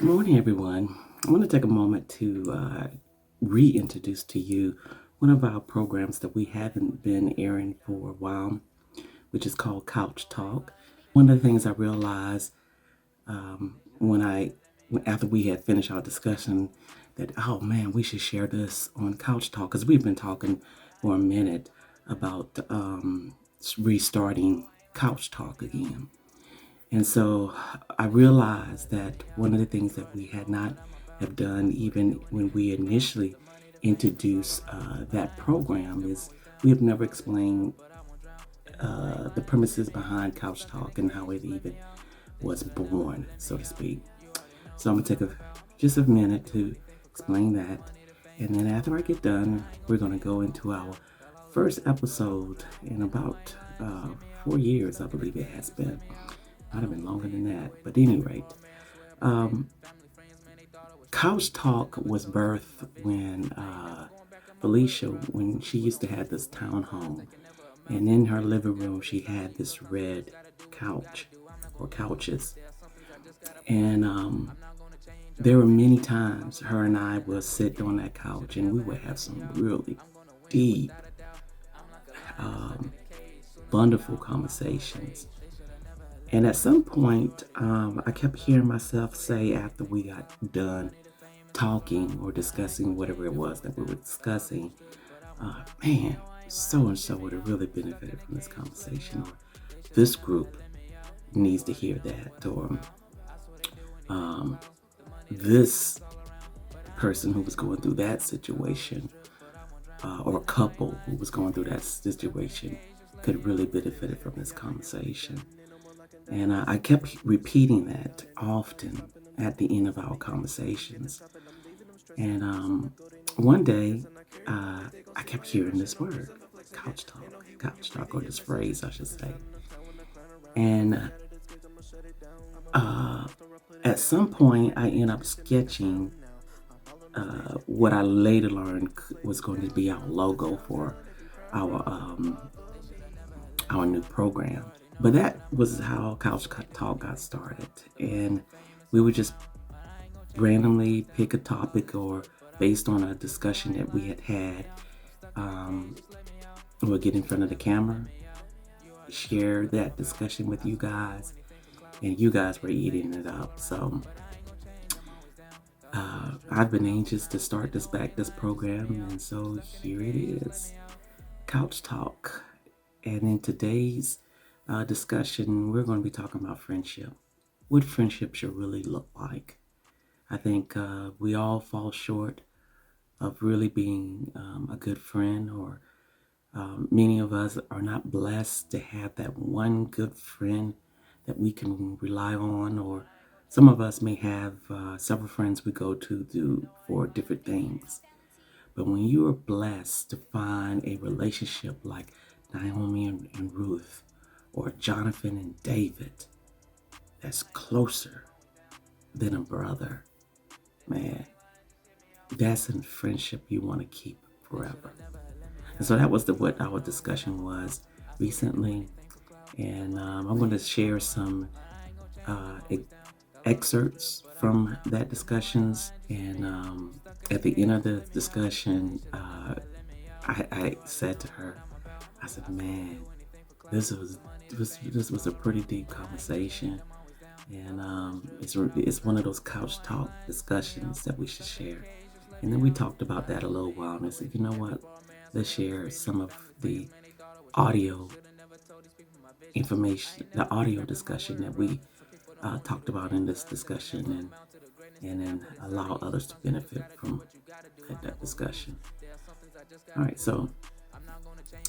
Good morning, everyone. I want to take a moment to reintroduce to you one of our programs that we haven't been airing for a while, which is called Couch Talk. One of the things I realized after we had finished our discussion, that oh man, we should share this on Couch Talk because we've been talking for a minute about restarting Couch Talk again. And so I realized that one of the things that we had not have done even when we initially introduced that program is we have never explained the premises behind Couch Talk and how it even was born, so to speak. So I'm gonna take just a minute to explain that, and then after I get done, we're gonna go into our first episode in about 4 years, I believe it has been. Might have been longer than that, but at any rate, um, Couch Talk was birthed when Felicia, when she used to have this townhome, and in her living room she had this red couch or couches, and there were many times her and I would sit on that couch and we would have some really deep, um, wonderful conversations. And at some point, I kept hearing myself say after we got done talking or discussing whatever it was that we were discussing, man, so and so would have really benefited from this conversation, or this group needs to hear that, or um, this person who was going through that situation, or a couple who was going through that situation, could really benefit from this conversation. And I kept repeating that often at the end of our conversations. And one day, I kept hearing this word, couch talk, or this phrase, I should say. And uh, at some point, I ended up sketching what I later learned was going to be our logo for our our new program. But that was how Couch Talk got started. And we would just randomly pick a topic or based on a discussion that we had. Um, we'll get in front of the camera, share that discussion with you guys, and you guys were eating it up. So I've been anxious to start this program, and so here it is, Couch Talk. And in today's discussion, we're going to be talking about friendship. What friendship should really look like. I think we all fall short of really being a good friend, or many of us are not blessed to have that one good friend that we can rely on, or some of us may have several friends we go to for different things. But when you are blessed to find a relationship like Naomi and Ruth, or Jonathan and David, that's closer than a brother, man, that's a friendship you want to keep forever. And so that was what our discussion was recently. And I'm going to share some excerpts from that discussions. And at the end of the discussion, I said to her, I said, man, this was a pretty deep conversation, and it's one of those couch talk discussions that we should share. And then we talked about that a little while, and I said, you know what? Let's share some of the audio information, the audio discussion that we talked about in this discussion, and then allow others to benefit from that discussion. All right, so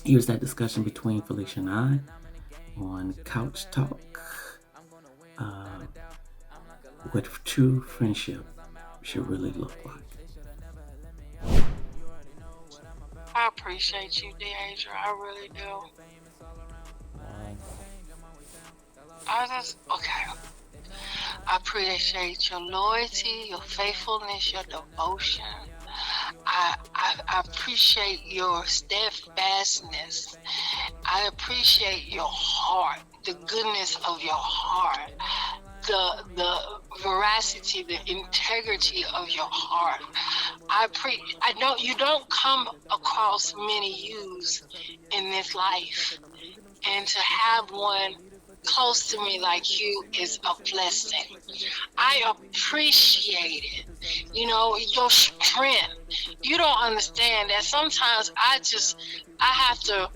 here's that discussion between Felicia and I on Couch Talk. What true friendship should really look like. I appreciate you, Deidre. I really do. Okay. I appreciate your loyalty, your faithfulness, your devotion. I appreciate your steadfastness. I appreciate your heart, the goodness of your heart. the veracity, the integrity of your heart. I know you don't come across many yous in this life, and to have one close to me like you is a blessing. I appreciate it. You know, your strength. You don't understand that sometimes I have to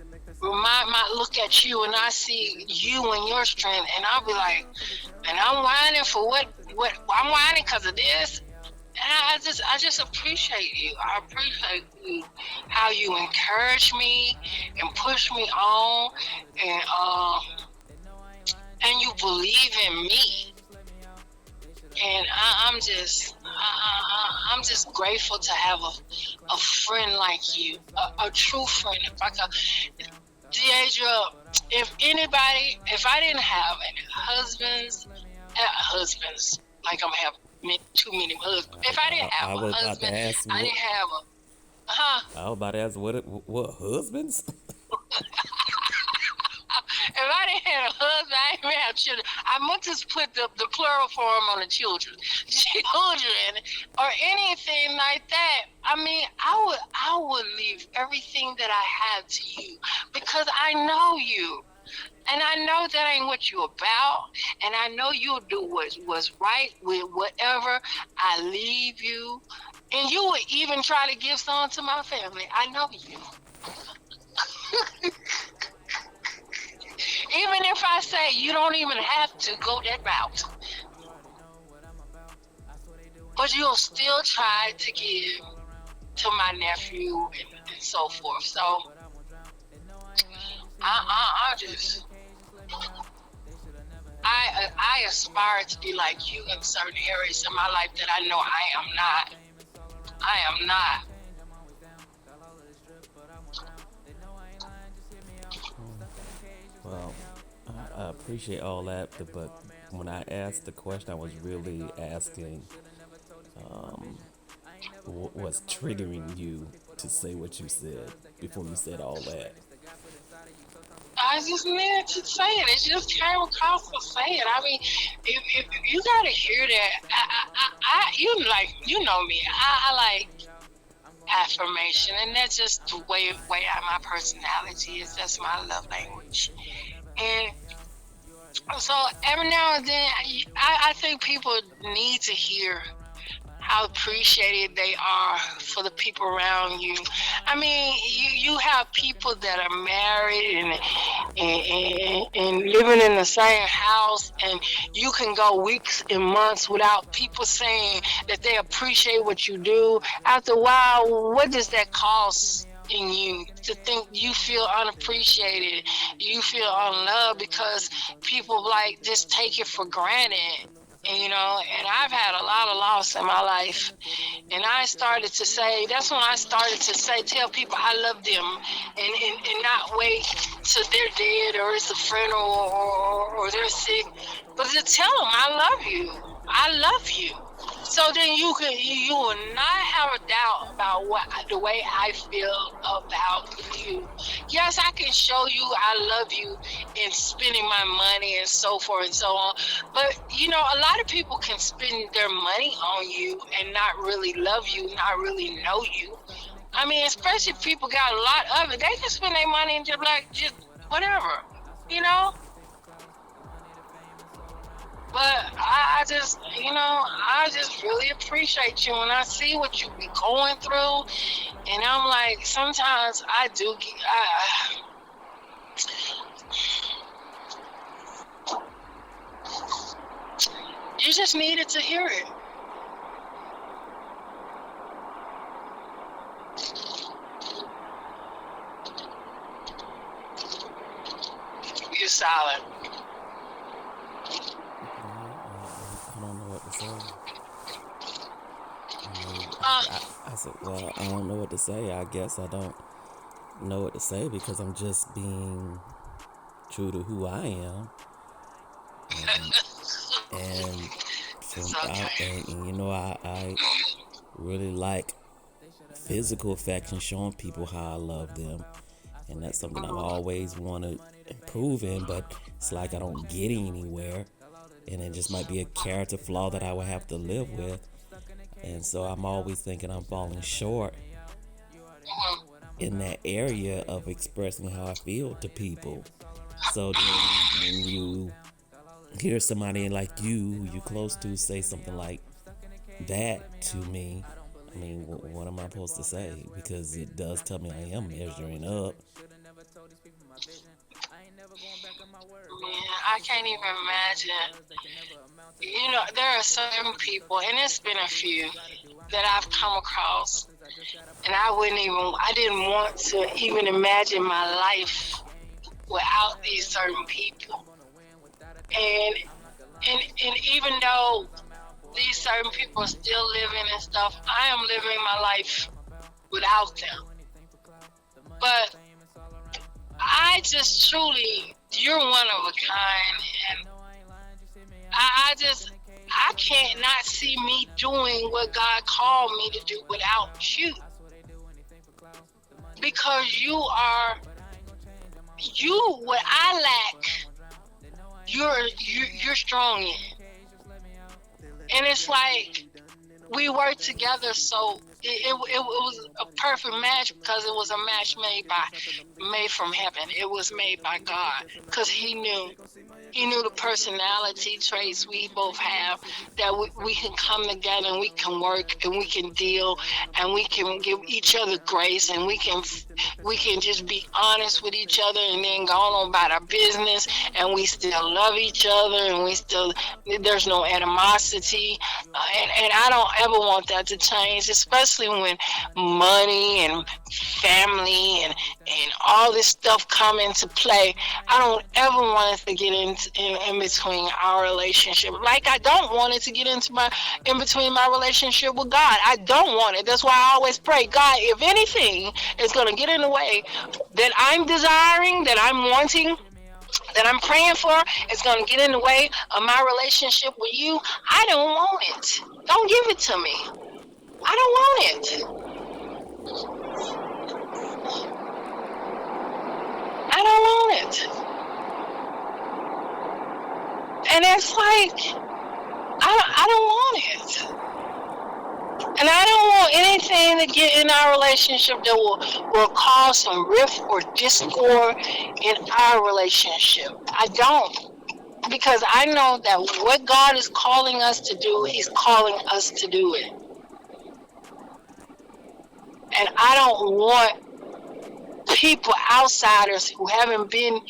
look at you, and I see you and your strength, and I'll be like, and I'm whining for what I'm whining because of this. And I just appreciate you. I appreciate you, how you encourage me and push me on, and and you believe in me. And I'm just grateful to have a friend like you, a true friend. If I could, Deidre, if I didn't have any husbands, like I'm have too many husbands. If I didn't have I a was about to husband, ask I what didn't have a, huh? I was about to ask what husbands? If I didn't have a husband, I didn't have children. I meant to put the plural form on the children, children, or anything like that. I mean, I would leave everything that I have to you because I know you. And I know that ain't what you about. And I know you'll do what's right with whatever I leave you. And you would even try to give some to my family. I know you. Even if I say you don't even have to go that route. But you'll still try to give to my nephew and so forth. So I just I aspire to be like you in certain areas in my life that I know I am not. I am not. Well, I appreciate all that, but when I asked the question, I was really asking what's triggering you to say what you said before you said all that. I just needed to say it. It just came across to say it. I mean, if you gotta hear that, you know me. I like affirmation, and that's just the way my personality is. That's my love language, and so every now and then, I think people need to hear how appreciated they are for the people around you. I mean, you have people that are married and living in the same house, and you can go weeks and months without people saying that they appreciate what you do. After a while, what does that cost in you to think you feel unappreciated, you feel unloved because people like just take it for granted? And, and I've had a lot of loss in my life. And I started to say, that's when I started to say, tell people I love them, and not wait till they're dead or it's a friend or they're sick, but to tell them I love you. I love you. So then you will not have a doubt about the way I feel about you. Yes, I can show you I love you in spending my money and so forth and so on. But a lot of people can spend their money on you and not really love you, not really know you. I mean, especially if people got a lot of it, they can spend their money and just whatever, you know. But I just really appreciate you, and I see what you be going through, and I'm like, sometimes I do. You just needed to hear it. You're solid. I don't know what to say. Uh, I said, well, I don't know what to say. I guess I don't know what to say because I'm just being true to who I am. And it's I really like physical affection, showing people how I love them. And that's something I've okay. always wanted to improve in, but it's like I don't get anywhere. and it just might be a character flaw that I would have to live with. And so I'm always thinking I'm falling short in that area of expressing how I feel to people. So then when you hear somebody like you close to, say something like that to me, I mean, what am I supposed to say? Because it does tell me I am measuring up. Man, I can't even imagine. There are certain people, and it's been a few that I've come across, and I didn't want to even imagine my life without these certain people. And and even though these certain people are still living and stuff, I am living my life without them. But I just truly, you're one of a kind, and I can't not see me doing what God called me to do without you, because what I lack, you're strong in, and it's like we work together, so it was a perfect match, because it was a match made from heaven. It was made by God, because He knew the personality traits we both have, that we can come together and we can work and we can deal and we can give each other grace, and we can just be honest with each other, and then go on about our business, and we still love each other, and there's no animosity, and I don't ever want that to change, especially when money and family and all this stuff come into play. I don't ever want it to get in between our relationship. Like I don't want it to get in between my relationship with God. I don't want it. That's why I always pray, God, if anything is going to get in the way that I'm desiring, that I'm wanting, that I'm praying for, it's going to get in the way of my relationship with you, I don't want it. Don't give it to me. I don't want it. I don't want it. And it's like, I don't want it. And I don't want anything to get in our relationship that will cause some rift or discord in our relationship. I don't. Because I know that what God is calling us to do, He's calling us to do it. And I don't want people, outsiders who haven't been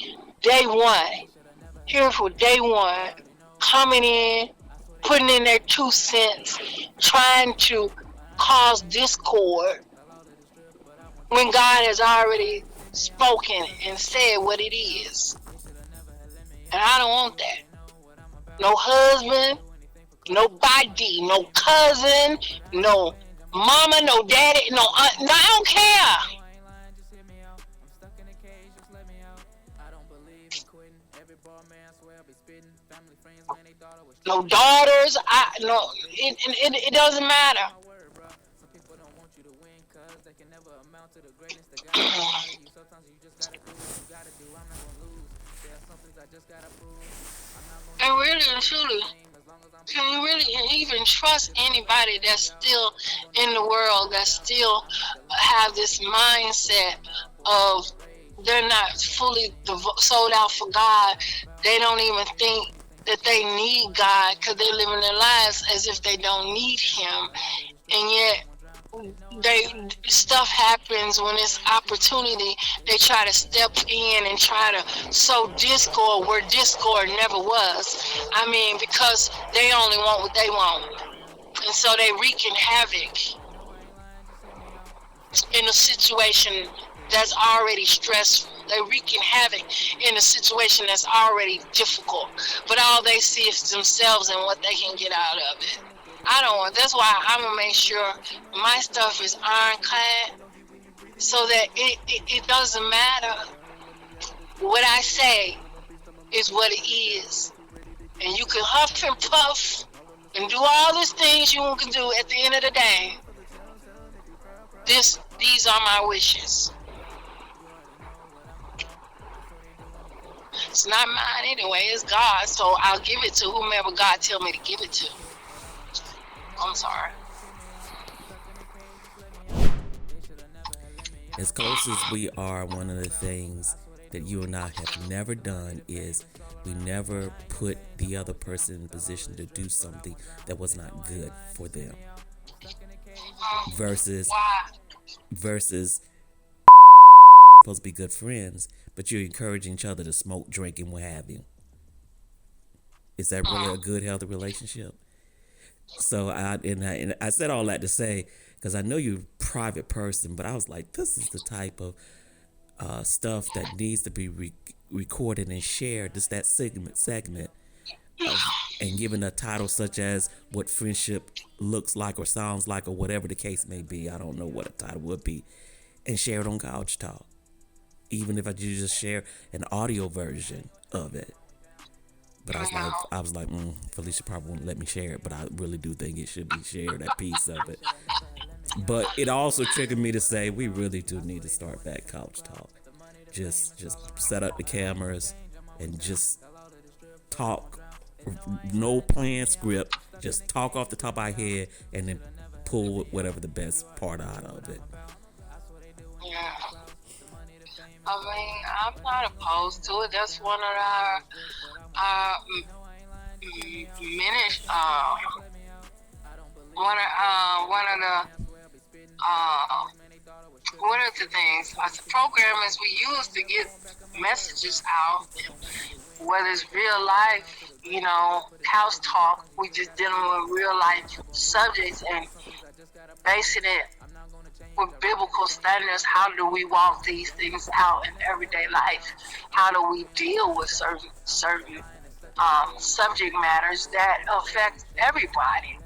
here for day one, coming in, putting in their 2 cents, trying to cause discord when God has already spoken and said what it is. And I don't want that. No husband, nobody, no cousin, no mama, no daddy, no aunt. No, I don't care. No daughters. It doesn't matter. And really and truly, can you really even trust anybody that's still in the world, that still have this mindset of they're not fully sold out for God? They don't even think that they need God, because they're living their lives as if they don't need Him. And yet, stuff happens when it's opportunity. They try to step in and try to sow discord where discord never was. I mean, because they only want what they want, and so they wreaking havoc in a situation that's already stressful. They're wreaking havoc in a situation that's already difficult, but all they see is themselves and what they can get out of it. I don't want. That's why I'm gonna make sure my stuff is ironclad, so that it doesn't matter. What I say is what it is, and you can huff and puff and do all these things you can do. At the end of the day, these are my wishes. It's not mine anyway. It's God. So I'll give it to whomever God tell me to give it to. I'm sorry. As close as we are, one of the things that you and I have never done is we never put the other person in a position to do something that was not good for them. Versus Why? versus supposed to be good friends, but you're encouraging each other to smoke, drink, and what have you. Is that really a good, healthy relationship? So I said all that to say, because I know you're a private person, but I was like, this is the type of stuff that needs to be recorded and shared. Just that segment of, and given a title such as what friendship looks like or sounds like or whatever the case may be. I don't know what a title would be, and share it on Couch Talk. Even if I just share an audio version of it. But I was like, Felicia probably won't let me share it, but I really do think it should be shared, that piece of it. But it also triggered me to say we really do need to start back Couch Talk. Just set up the cameras and just talk. No planned script. Just talk off the top of our head and then pull whatever the best part out of it. Yeah. I mean, I'm not opposed to it. That's one of our minute, one of the things, the programs we use to get messages out, whether it's real life, house talk, we just dealing with real life subjects and basing it with biblical standards. How do we walk these things out in everyday life? How do we deal with certain subject matters that affect everybody?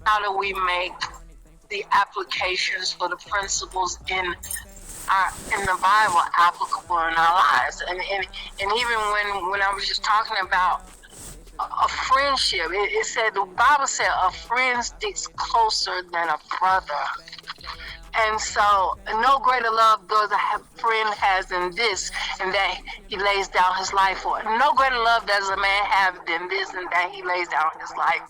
How do we make the applications for the principles in the Bible applicable in our lives? And even when I was just talking about a friendship, it said, the Bible said a friend sticks closer than a brother. And so no greater love does a friend has than this, and that he lays down his life for it. No greater love does a man have than this, and that he lays down his life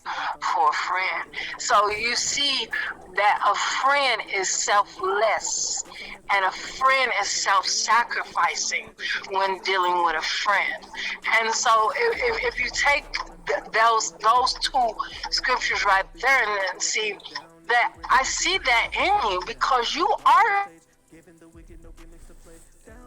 for a friend. So you see that a friend is selfless, and a friend is self-sacrificing when dealing with a friend. And so if you take those two scriptures right there and then see that, I see that in you, because you are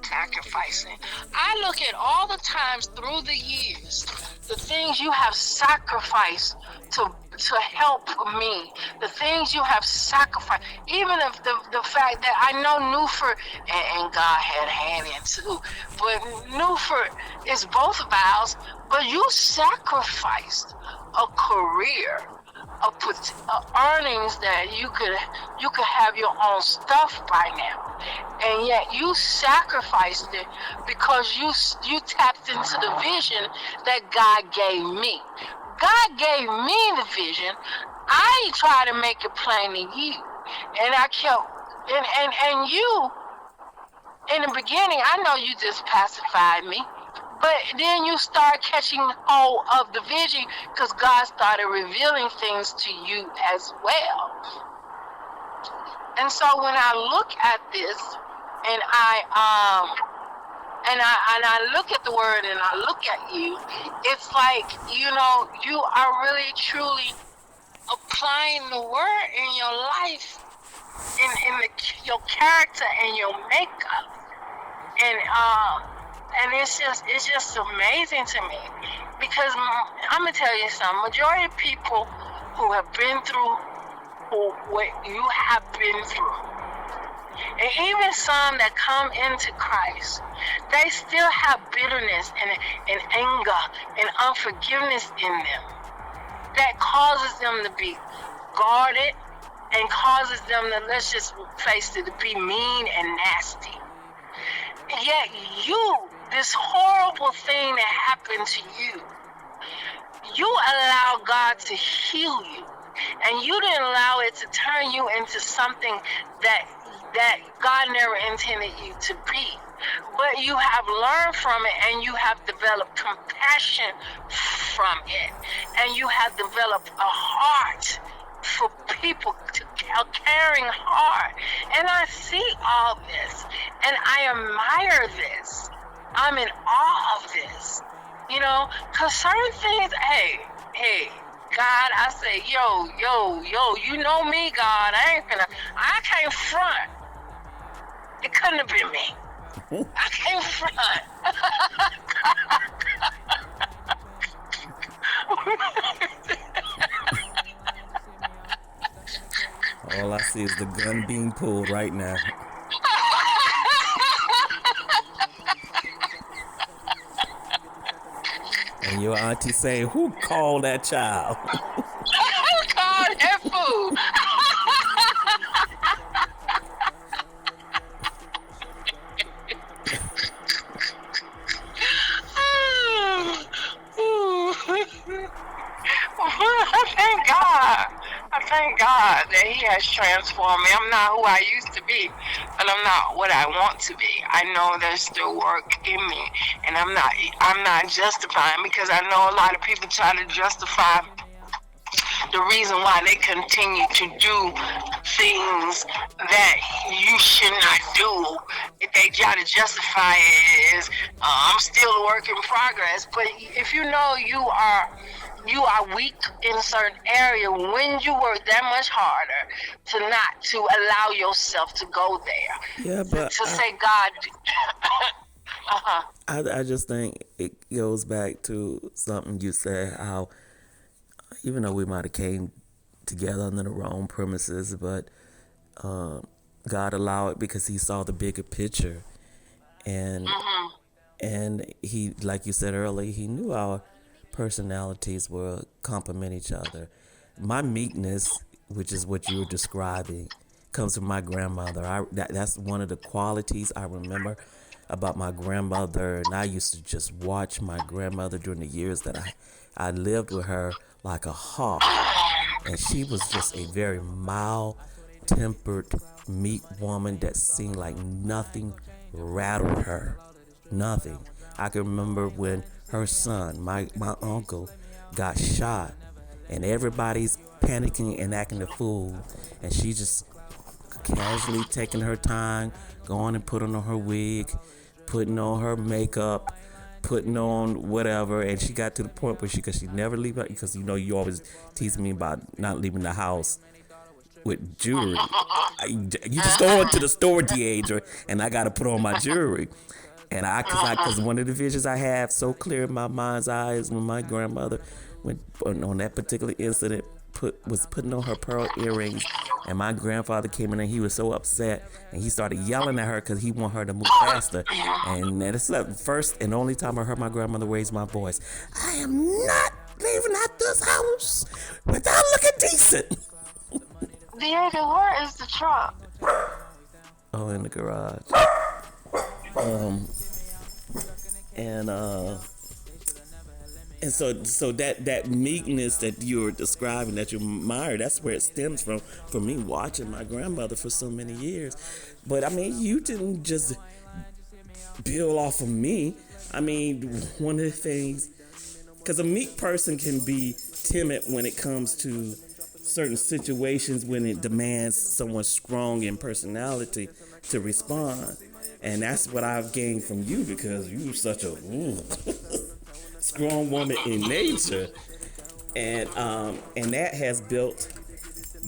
sacrificing. I look at all the times through the years, the things you have sacrificed to help me, the things you have sacrificed, even if the fact that I know Newford and God had a hand in too, but Newford is both of ours, but you sacrificed a career, earnings that you could have your own stuff by now, and yet you sacrificed it because you tapped into the vision that God gave me. God gave me the vision. I tried to make it plain to you, and I kept and you in the beginning. I know you just pacified me. But then you start catching hold of the vision because God started revealing things to you as well. And so when I look at this, and I look at the word and I look at you, it's like, you are really truly applying the word in your life, in your character and your makeup, and it's just amazing to me, because I'm gonna tell you something. Majority of people who have been through what you have been through, and even some that come into Christ, they still have bitterness and anger and unforgiveness in them that causes them to be guarded and causes them to, let's just face it, to be mean and nasty. And yet this horrible thing that happened to you allow God to heal you, and you didn't allow it to turn you into something that God never intended you to be. but you have learned from it, and you have developed compassion from it, and you have developed a heart for people, a caring heart. And I see all this, and I admire this. I'm in awe of this, because certain things, hey, God, I say, yo, you know me, God. I can't front. It couldn't have been me. I can't front. All I see is the gun being pulled right now. And your auntie say, who called that child? Who called that fool? I thank God that He has transformed me. I'm not who I used to be, but I'm not what I want to be. I know there's still work in me, and I'm not justifying, because I know a lot of people try to justify the reason why they continue to do things that you should not do. They try to justify it as I'm still a work in progress. But if you know you are weak in a certain area, when you work that much harder to allow yourself to go there. Yeah, but to say, God, I just think it goes back to something you said, how even though we might have came together under the wrong premises, but God allowed it because He saw the bigger picture, and He, like you said earlier, He knew our personalities will complement each other. My meekness, which is what you were describing, comes from my grandmother. That's one of the qualities I remember about my grandmother, and I used to just watch my grandmother during the years that I lived with her like a hawk, and she was just a very mild-tempered, meek woman that seemed like nothing rattled her, nothing. I can remember when her son, my uncle, got shot, and everybody's panicking and acting a fool, and she just casually taking her time, going and putting on her wig, putting on her makeup, putting on whatever, and she got to the point where she never leave, because you always tease me about not leaving the house with jewelry. You just go into the store, Deidre, and I got to put on my jewelry. And because one of the visions I have so clear in my mind's eye is when my grandmother went on that particular incident, was putting on her pearl earrings, and my grandfather came in and he was so upset, and he started yelling at her because he wanted her to move faster. And that's the first and only time I heard my grandmother raise my voice. I am not leaving out this house without looking decent. Diego, where is the truck? Oh, in the garage. And so that meekness that you're describing, that you admire, that's where it stems from me watching my grandmother for so many years. But I mean, you didn't just build off of me. I mean, one of the things, because a meek person can be timid when it comes to certain situations, when it demands someone strong in personality to respond. And that's what I've gained from you, because you're such a strong woman in nature, and that has built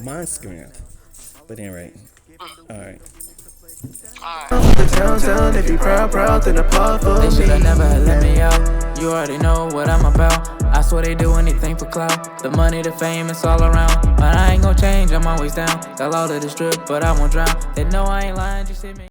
my strength. But anyway, all right. If you proud, then applaud for me. They shoulda never had let me out. You already know what I'm about. I swear they do anything for clout. The money, the fame, it's all around. But I ain't gon' change, I'm always down. Got all of this drip, but I won't drown. They know I ain't lying, just hit me.